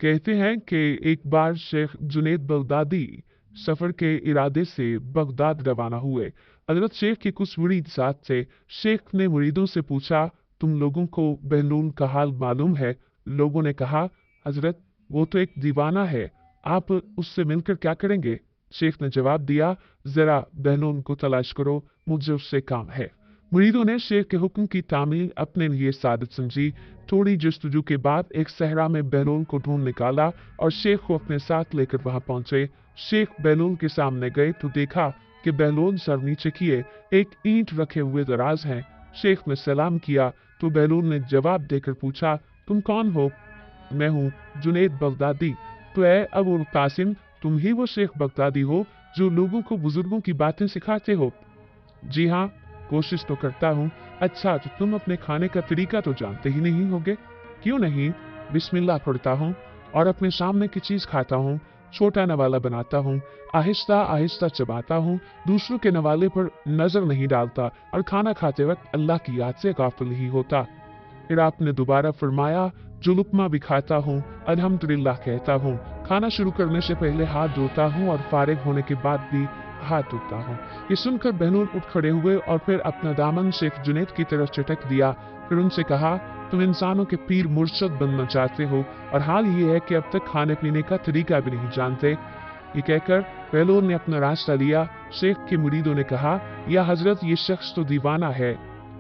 कहते हैं कि एक बार शेख जुनैद बगदादी सफर के इरादे से बगदाद रवाना हुए। हजरत शेख के कुछ मुरीद साथ थे। शेख ने मुरीदों से पूछा, तुम लोगों को बहलूल का हाल मालूम है? लोगों ने कहा, हजरत वो तो एक दीवाना है, आप उससे मिलकर क्या करेंगे? शेख ने जवाब दिया, जरा बहलूल को तलाश करो, मुझे उससे काम है। मुरीदों ने शेख के हुक्म की तामील अपने लिए सादत समझी। थोड़ी जस्तजू के बाद एक सहरा में बहलूल को ढूंढ निकाला और शेख को अपने साथ लेकर वहां पहुंचे। शेख बहलूल के सामने गए तो देखा कि बहलूल सर नीचे किए एक ईंट रखे हुए दराज हैं। शेख ने सलाम किया तो बहलूल ने जवाब देकर पूछा, तुम कौन हो? मैं हूँ जुनैद बगदादी। तो ऐ अबुल कासिम, तुम ही वो शेख बगदादी हो जो लोगों को बुजुर्गों की बातें सिखाते हो? जी हाँ, कोशिश तो करता हूँ। अच्छा, तो तुम अपने खाने का तरीका तो जानते ही नहीं होगे? क्यों नहीं? बिस्मिल्लाह पढ़ता हूँ और अपने सामने की चीज खाता हूँ। छोटा नवाला बनाता हूँ, आहिस्ता आहिस्ता चबाता हूँ, दूसरों के नवाले पर नजर नहीं डालता और खाना खाते वक्त अल्लाह की याद से गाफिल ही होता। फिर आपने दोबारा फरमाया, जो लुकमा भी खाता हूँ अल्हम्दुलिल्लाह कहता हूँ, खाना शुरू करने से पहले हाथ धोता हूँ और फारिग होने के बाद भी हाथ धोता हूँ। ये सुनकर बहलूल उठ खड़े हुए और फिर अपना दामन शेख जुनैद की तरफ चटक दिया। फिर उनसे कहा, तुम इंसानों के पीर मुर्शद बनना चाहते हो और हाल ये है कि अब तक खाने पीने का तरीका भी नहीं जानते। ये कहकर बहलूल ने अपना रास्ता लिया। शेख के मुरीदों ने कहा, या हजरत ये शख्स तो दीवाना है।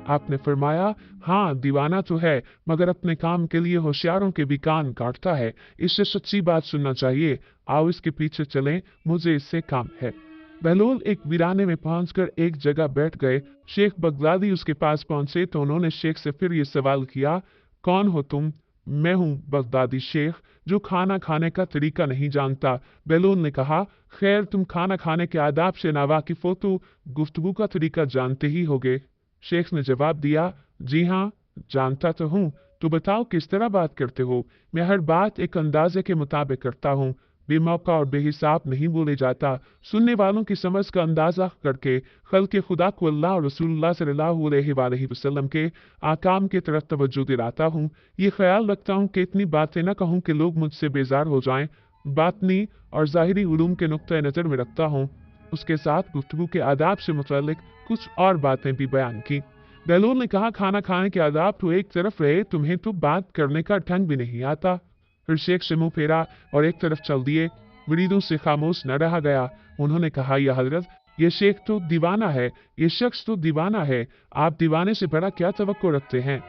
आपने फरमाया, हाँ दीवाना तो है, मगर अपने काम के लिए होशियारों के भी कान काटता है। इससे सच्ची बात सुनना चाहिए। आओ इसके पीछे चलें, मुझे इससे काम है। बहलूल एक वीराने में पहुंचकर एक जगह बैठ गए। शेख बगदादी उसके पास पहुंचे तो उन्होंने शेख से फिर ये सवाल किया, कौन हो तुम? मैं हूँ बगदादी शेख जो खाना खाने का तरीका नहीं जानता। बहलूल ने कहा, खैर तुम खाना खाने के आदाब से नावाकिफ हो तो गुफ्तगू का तरीका जानते ही होगे। शेख ने जवाब दिया, जी हाँ जानता तो हूँ। तो बताओ किस तरह बात करते हो? मैं हर बात एक अंदाजे के मुताबिक करता हूँ, बेमौका और बेहिसाब नहीं बोले जाता। सुनने वालों की समझ का अंदाजा करके खल्क़ खुदा को अल्लाह और रसूलुल्लाह सल्लल्लाहु अलैहि वसल्लम के आकाम की तरफ तवज्जो दिलाता हूँ। ये ख्याल रखता हूँ कि इतनी बातें न कहूँ कि लोग मुझसे बेजार हो जाएं। बातनी और ज़ाहिरी उलूम के नुक्ता नज़र में रखता हूँ। उसके साथ गुफ्तगू के आदाब से मुतल्लिक कुछ और बातें भी बयान की। बहलूल ने कहा, खाना खाने के आदाब तो एक तरफ रहे, तुम्हें तो बात करने का ढंग भी नहीं आता। फिर शेख से मुंह फेरा और एक तरफ चल दिए। मुरीदों से खामोश न रहा गया। उन्होंने कहा, या हजरत ये शेख तो दीवाना है, ये शख्स तो दीवाना है। आप दीवाने से बड़ा क्या तवक्को रखते हैं?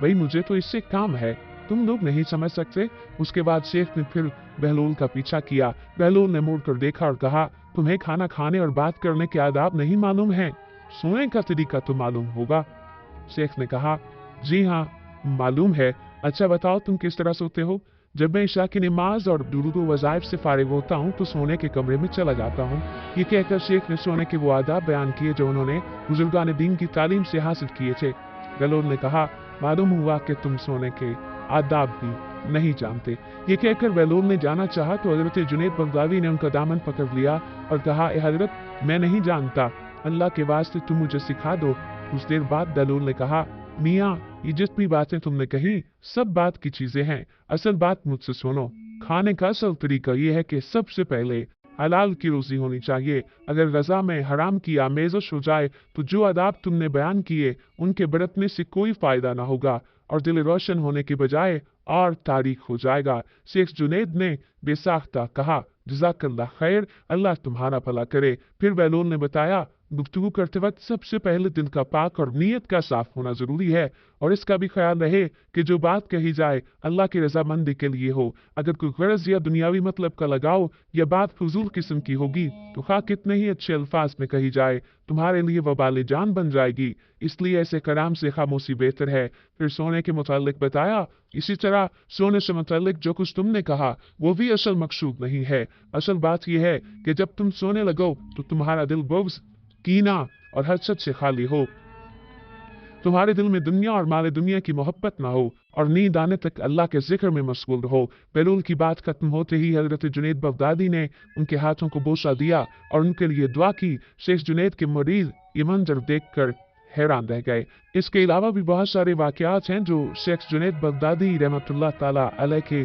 भाई मुझे तो इससे काम है, तुम लोग नहीं समझ सकते। उसके बाद शेख ने फिर बहलूल का पीछा किया। बहलूल ने मुड़कर देखा और कहा, तुम्हें खाना खाने और बात करने के आदाब नहीं मालूम है? सोने का तरीका तो मालूम होगा। शेख ने कहा, जी हाँ मालूम है। अच्छा बताओ तुम किस तरह सोते हो? जब मैं इशा की नमाज और दुरूद वज़ाइफ से फारिग होता हूँ तो सोने के कमरे में चला जाता हूँ। ये कहकर शेख ने सोने के वो आदाब बयान किए जो उन्होंने बुजुर्गान दीन की तालीम से हासिल किए थे। बहलूल ने कहा, मालूम हुआ कि तुम सोने के आदाब भी नहीं जानते। ये कहकर बहलूल ने जाना चाहा तो हजरत जुनैद बगदादी ने उनका दामन पकड़ लिया और कहा, ए हजरत मैं नहीं जानता, अल्लाह के वास्ते तुम मुझे सिखा दो। कुछ देर बाद बहलूल ने कहा, मियाँ ये जितनी बातें तुमने कही सब बात की चीजें हैं, असल बात मुझसे सुनो। खाने का असल तरीका यह है कि सबसे पहले हलाल की रोजी होनी चाहिए। अगर रजा में हराम की आमेज़श हो जाए तो जो आदाब तुमने बयान किए उनके बरतने से कोई फायदा ना होगा और दिल रोशन होने के बजाय और तारीख हो जाएगा। शेख जुनैद ने बेसाख्ता कहा, जज़ाकल्लाह खैर, अल्लाह तुम्हारा भला करे। फिर बहलूल ने बताया, गुफ्तगू करते वक्त सबसे पहले दिल का पाक और नीयत का साफ होना जरूरी है और इसका भी ख्याल रहे कि जो बात कही जाए अल्लाह की रजामंदी के लिए हो। अगर कोई गरज या दुनियावी मतलब का लगाओ या बात फजूल किस्म की होगी तो खा कितने ही अच्छे अल्फाज में कही जाए तुम्हारे लिए वबाल जान बन जाएगी। इसलिए ऐसे कलाम से खामोशी बेहतर है। फिर सोने के मुतालिक बताया, इसी तरह सोने से मुतालिक जो कुछ तुमने कहा वो भी असल मकसूद नहीं है। असल बात यह है कि जब तुम सोने लगो तो तुम्हारा दिल बुग़्ज़, कीना और हसद से खाली हो, तुम्हारे दिल में दुनिया और माले दुनिया की मोहब्बत ना हो और नींद आने तक अल्लाह के जिक्र में मशगूल रहो। बहलूल की बात खत्म होते ही हजरत जुनैद बगदादी ने उनके हाथों को बोसा दिया और उनके लिए दुआ की। शेख जुनैद के मुरीद ये मंजर देखकर हैरान रह गए। इसके अलावा भी बहुत सारे वाकयात हैं जो शेख जुनैद बगदादी रहमतुल्लाह ताला अलैह के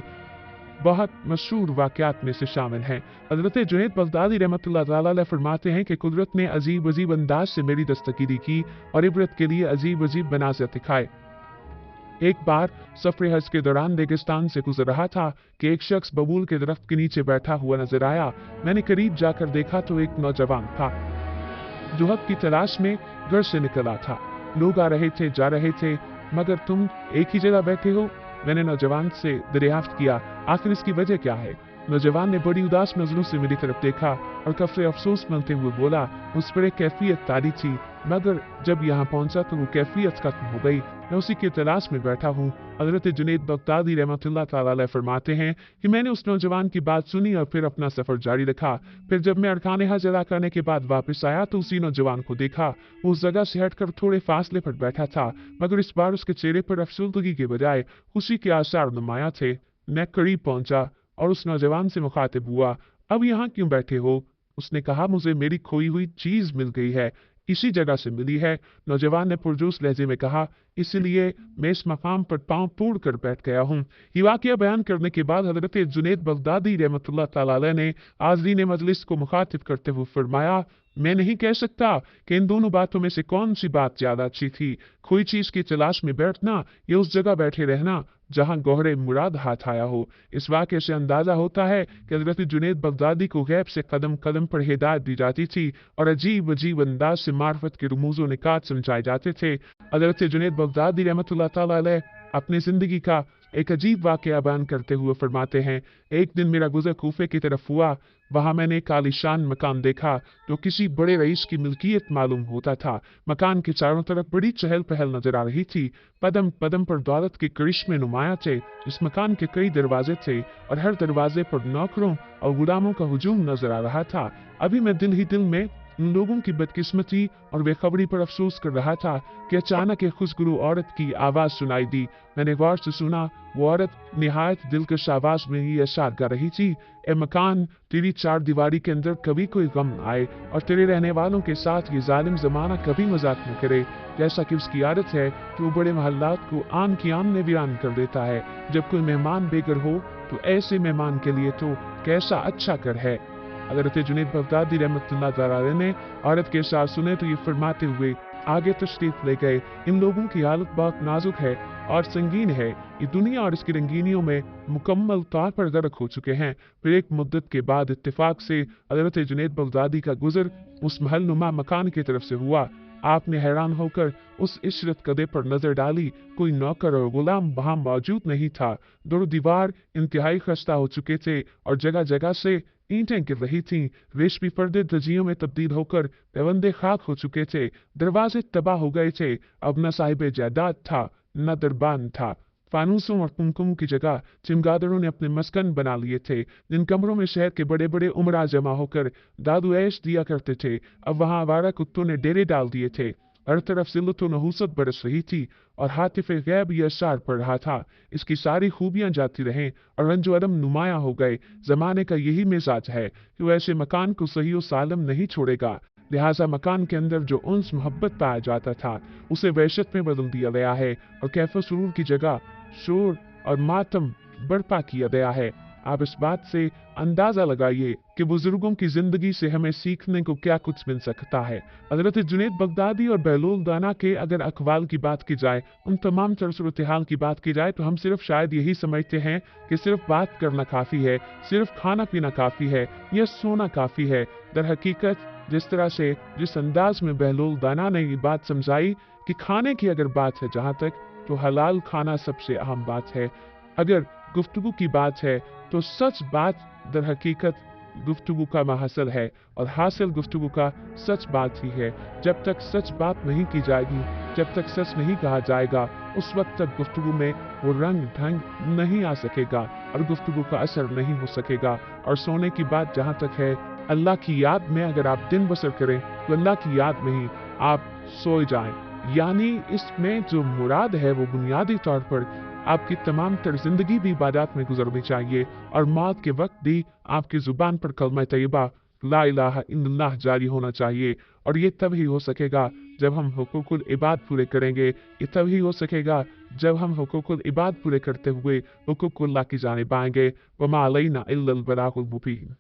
बहुत मशहूर वाक़यात में से शामिल हैं। हज़रत जुनैद बगदादी रहमतुल्लाह तआला अलैह फरमाते हैं कि कुदरत ने अजीब अजीब अंदाज से मेरी दस्तगीरी की और इबरत के लिए अजीब अजीब मनाज़िर दिखाए। एक बार सफर हज के दौरान रेगिस्तान से गुजर रहा था कि एक शख्स बबूल के दरख्त के नीचे बैठा हुआ नजर आया। मैंने करीब जाकर देखा तो एक नौजवान था जो हक की तलाश में घर से निकला था। लोग आ रहे थे, जा रहे थे, मगर तुम एक ही जगह बैठे हो। मैंने नौजवान से दरियाफ्त किया, आखिर इसकी वजह क्या है? नौजवान ने बड़ी उदास नजरों से मेरी तरफ देखा और कफरे अफसोस मनते हुए बोला, उस पर एक कैफियत तारी थी, मगर जब यहाँ पहुंचा तो वो कैफियत खत्म हो गई। मैं उसी की तलाश में बैठा हूँ। हज़रत जुनैद बगदादी रहमतुल्लाह तआला अलैह फरमाते हैं कि मैंने उस नौजवान की बात सुनी और फिर अपना सफर जारी रखा। फिर जब मैं अरकान हज अदा करने के बाद वापस आया तो उसी नौजवान को देखा। वो उस जगह से हटकर थोड़े फासले पर बैठा था, मगर इस बार उसके चेहरे पर अफसुर्दगी के बजाय खुशी के आसार नुमाया थे। मैं करीब पहुंचा और उस नौजवान से मुखातिब हुआ, अब यहाँ क्यों बैठे हो? उसने कहा, मुझे मेरी खोई हुई चीज मिल गई है, इसी जगह से मिली है। नौजवान ने पुरजोश लहजे में कहा, इसलिए मैं इस मकाम पर पांव तोड़ कर बैठ गया हूँ। ये वाकया बयान करने के बाद हजरत जुनैद बगदादी रहमतुल्लाह तआला अलैह ने हाज़रीन मजलिस को मुखातिब करते हुए फरमाया, मैं नहीं कह सकता कि इन दोनों बातों में से कौन सी बात ज्यादा अच्छी थी, कोई चीज की तलाश में बैठना या उस जगह बैठे रहना जहां गौहरे मुराद हाथ आया हो। इस वाक़े से अंदाजा होता है कि हज़रत जुनैद बगदादी को गैब से कदम कदम पर हिदायत दी जाती थी और अजीब अजीब अंदाज से मार्फत के रुमूज़ व निकात समझाए जाते थे। हज़रत जुनैद बगदादी रहमतुल्लाह तआला अलैह अपनी जिंदगी का एक अजीब वाक़या बयान करते हुए फरमाते हैं, एक दिन मेरा गुज़र कूफे की तरफ हुआ। वहां मैंने एक आलीशान मकान देखा जो किसी बड़े रईस की मिल्कियत मालूम होता था। मकान के चारों तरफ बड़ी चहल पहल नजर आ रही थी। पदम पदम पर दौलत के करिश्मे नुमाया थे। इस मकान के कई दरवाजे थे और हर दरवाजे पर नौकरों और गुलामों का हुजूम नजर आ रहा था। अभी मैं दिल ही दिल में उन लोगों की बदकिस्मती और बेखबरी पर अफसोस कर रहा था कि अचानक एक खुशगुरू औरत की आवाज सुनाई दी। मैंने गौर से सुना, वो औरत निहायत दिलकश आवाज में ये अशार गा रही थी, ए मकान, तेरी चार दीवारी के अंदर कभी कोई गम न आए और तेरे रहने वालों के साथ ये जालिम जमाना कभी मजाक न करे। जैसा कि उसकी आदत है कि वो बड़े महल्लात को आन की आन में वीरान कर देता है। जब कोई मेहमान बेघर हो तो ऐसे मेहमान के लिए तो कैसा अच्छा कर है। हज़रत जुनैद बगदादी रहमतुल्लाह तआला अलैह ने औरत के साथ सुने तो ये फरमाते हुए आगे तशरीफ ले गए, इन लोगों की हालत बहुत नाजुक है और संगीन है। ये दुनिया और इसकी रंगीनियों में मुकम्मल तौर पर गर्क हो चुके हैं। फिर एक मुद्दत के बाद इत्तेफाक से हज़रत जुनैद बगदादी का गुजर उस महल नुमा मकान की तरफ से हुआ। आपने हैरान होकर उस इशरत कदे पर नजर डाली, कोई नौकर और गुलाम वहां मौजूद नहीं था। दो दीवार इंतहाई खस्ता हो चुके थे और जगह जगह से ईंटें गिर रही थीं। रेशमी पर्दे धजियों में तब्दील होकर पैवंदे खाक हो चुके थे। दरवाजे तबाह हो गए थे। अब न साहिब जायदाद था, न दरबान था। फानूसों और कुमकुम की जगह चिमगादड़ों ने अपने मस्कन बना लिए थे। जिन कमरों में शहर के बड़े बड़े उमरा जमा होकर दादू ऐश दिया करते थे, अब वहां आवारा कुत्तों ने डेरे डाल दिए थे। हर तरफ जिल्लत व नहूसत बरस रही थी और हातिफ गैब ये अशार पढ़ रहा था, इसकी सारी खूबियां जाती रहें और रंजो अदम नुमाया हो गए। जमाने का यही मिजाज है कि वो ऐसे मकान को सही व सालम नहीं छोड़ेगा। लिहाजा मकान के अंदर जो उन्स मोहब्बत पाया जाता था उसे वहशत में बदल दिया गया है और कैफ सुरूर की जगह शोर और मातम बर्पा किया गया है। आप इस बात से अंदाजा लगाइए कि बुजुर्गों की जिंदगी से हमें सीखने को क्या कुछ मिल सकता है। हज़रत जुनैद बगदादी और बहलूल दाना के अगर अकवाल की बात की जाए, उन तमाम सूरत हाल की बात की जाए, तो हम सिर्फ शायद यही समझते हैं कि सिर्फ बात करना काफ़ी है, सिर्फ खाना पीना काफ़ी है या सोना काफ़ी है। दर हकीकत जिस तरह से जिस अंदाज में बहलूल दाना ने ये बात समझाई कि खाने की अगर बात है जहाँ तक, तो हलाल खाना सबसे अहम बात है। अगर गुफ्तगू की बात है तो सच बात दर हकीकत गुफ्तगू का महासल है और हासिल गुफ्तगू का सच बात ही है। जब तक सच बात नहीं की जाएगी, जब तक सच नहीं कहा जाएगा, उस वक्त तक गुफ्तगू में वो रंग ढंग नहीं आ सकेगा और गुफ्तगू का असर नहीं हो सकेगा। और सोने की बात जहाँ तक है, अल्लाह की याद में अगर आप दिन बसर करें तो अल्लाह की याद में ही आप सोए जाएं। यानी इसमें जो मुराद है वो बुनियादी तौर पर आपकी तमाम तर जिंदगी भी इबादत में गुजरनी चाहिए और मौत के वक्त भी आपकी जुबान पर कलमा तैयबा ला इलाहा इल्लल्लाह जारी होना चाहिए। और ये तब ही हो सकेगा जब हम हुकूकुल इबाद पूरे करेंगे। ये तब ही हो सकेगा जब हम हुकूकुल इबाद पूरे करते हुए हुकूकुल्लाह की जानिब आएंगे, वमा अलैना इल्लल बलागुल मुबीन।